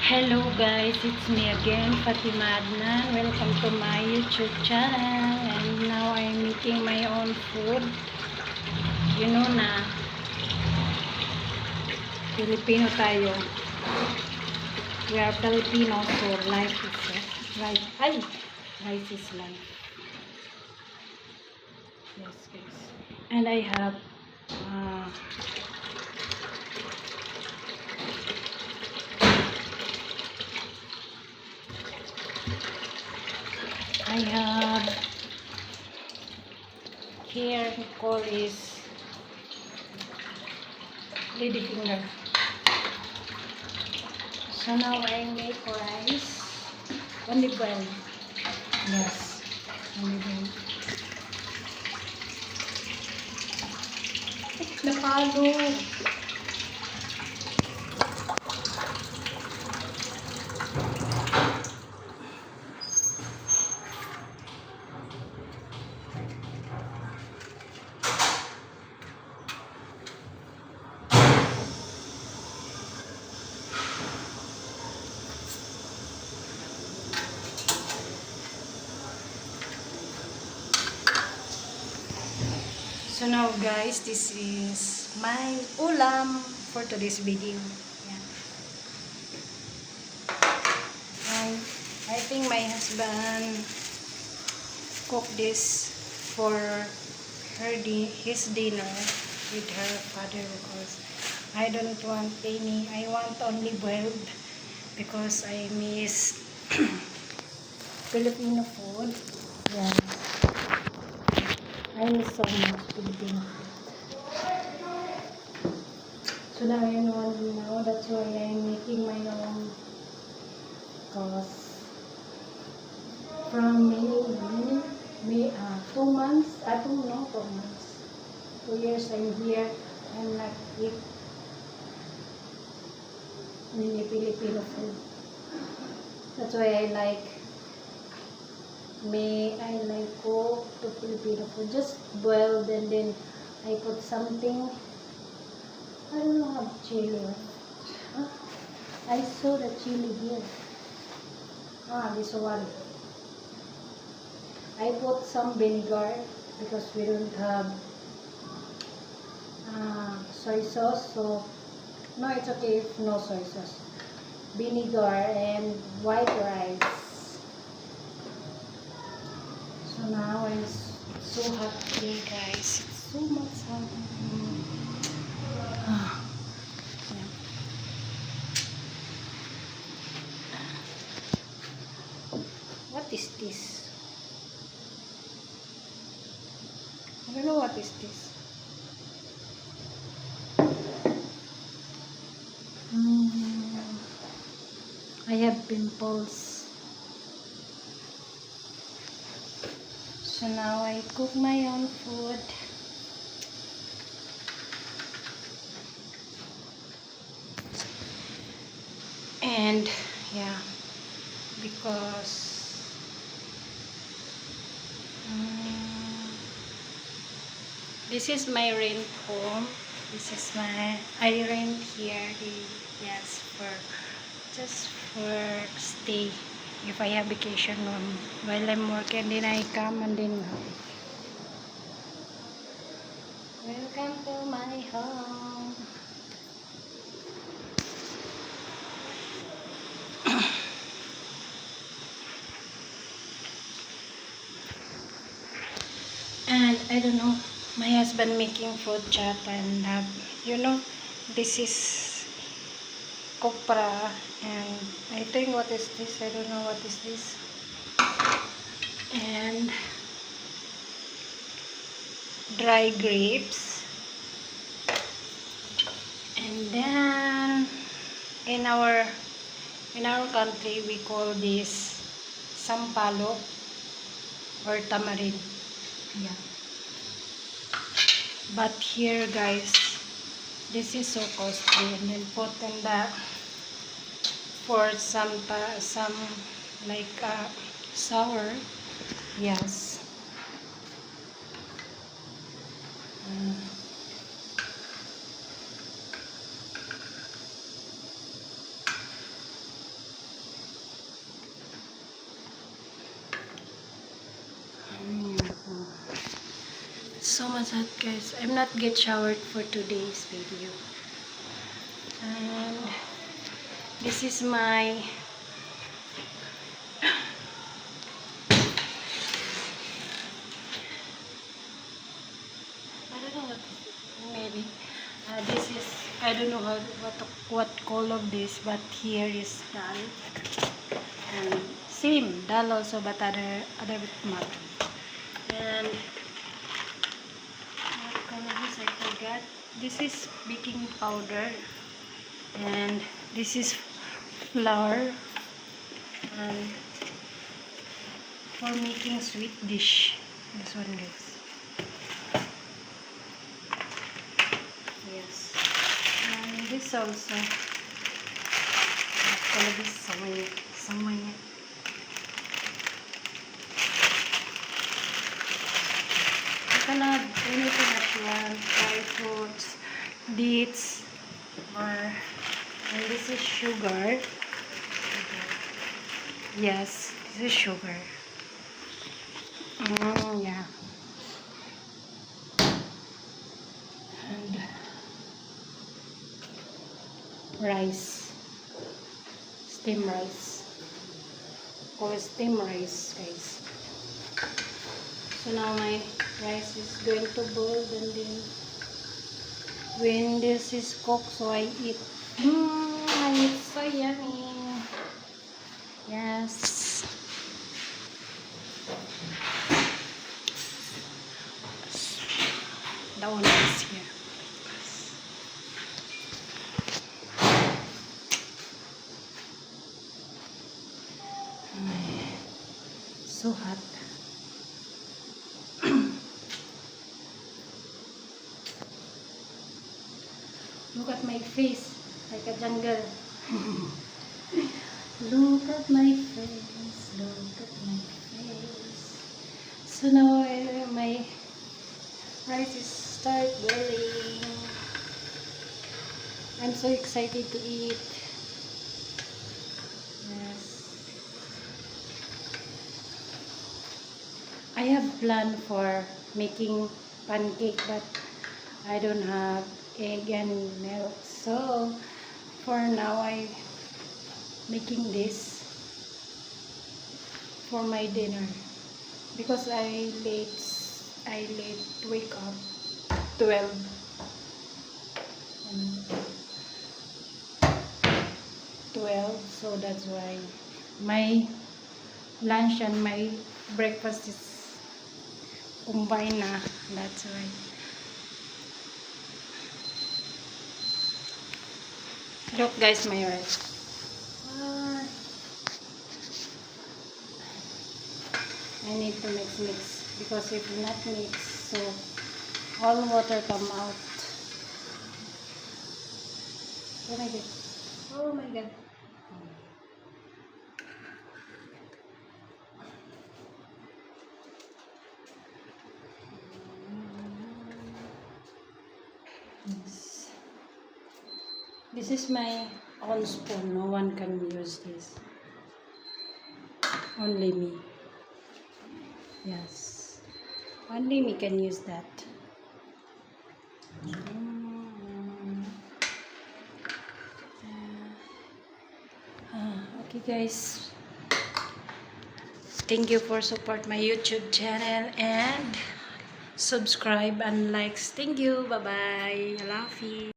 Hello guys, it's me again, Fatima Adnan. Welcome to my YouTube channel. And now I'm making my own food. You know na, Filipino tayo. We are Filipino, so life is rice is life. Yes guys. And I have here we call is lady finger. So now I make rice. Only boiled. Yes. Only boiled. Napalo. So now guys, this is my ulam for today's video. Yeah. And I think my husband cooked this for his dinner with her father because I don't want any. I want only boiled because I miss Filipino food. Yeah. I miss so much Filipino food. So now you know that's why I'm making my own. Because from May 2 months, I don't know, 4 months, 2 years I'm here, I'm not eat many Filipino food. That's why I like cook to Filipino food, just boiled and then I put something, I don't know how chili, huh? I saw the chili here, this one. I put some vinegar because we don't have soy sauce, so no, it's okay if no soy sauce. Vinegar and white rice. So now it's so hot today, guys. It's so much hot. Yeah. What is this? I don't know what is this. I have pimples. So now I cook my own food. And yeah, because this is my rent home. This is I rent here. Yes, just for stay. If I have vacation while I'm working, then I come and then welcome to my home. And I don't know, my husband making fruit chat and this is copra and I think what is this? I don't know what is this. And dry grapes. And then in our country we call this sampalok or tamarind. Yeah. But here guys, this is so costly, and then put in the for some like sour. Yes. so much hot, guys. I'm not get showered for today's video. And this is my I don't know what maybe this is I don't know what color this, but here is dull and same dull also, but other bit matte. And what color is I forgot. This is baking powder and this is flour and for making sweet dish. This one, guys. Yes. And this also. Color is samanya. You can add anything that you want, dry fruits, dates, and this is sugar. Yes, this is sugar. Yeah. And rice. Steam rice. Call it steam rice, guys. So now my rice is going to boil, and then when this is cooked, so I eat. It's so yummy. Yes. The onion is here. So hot. Look at my face, like a jungle. Look at my face, look at my face. So now my rice is start boiling. I'm so excited to eat. Yes. I have planned for making pancake, but I don't have egg and milk. So for now I making this for my dinner because I late wake up 12 so that's why my lunch and my breakfast is combined na. That's why. Look, guys, my rice. I need to mix because if not mix, so all water come out. Oh my god. Oh my god. Yes. This is my own spoon. No one can use this. Only me. Yes. Only me can use that. Okay, guys. Thank you for support my YouTube channel and subscribe and likes. Thank you. Bye bye. I love you.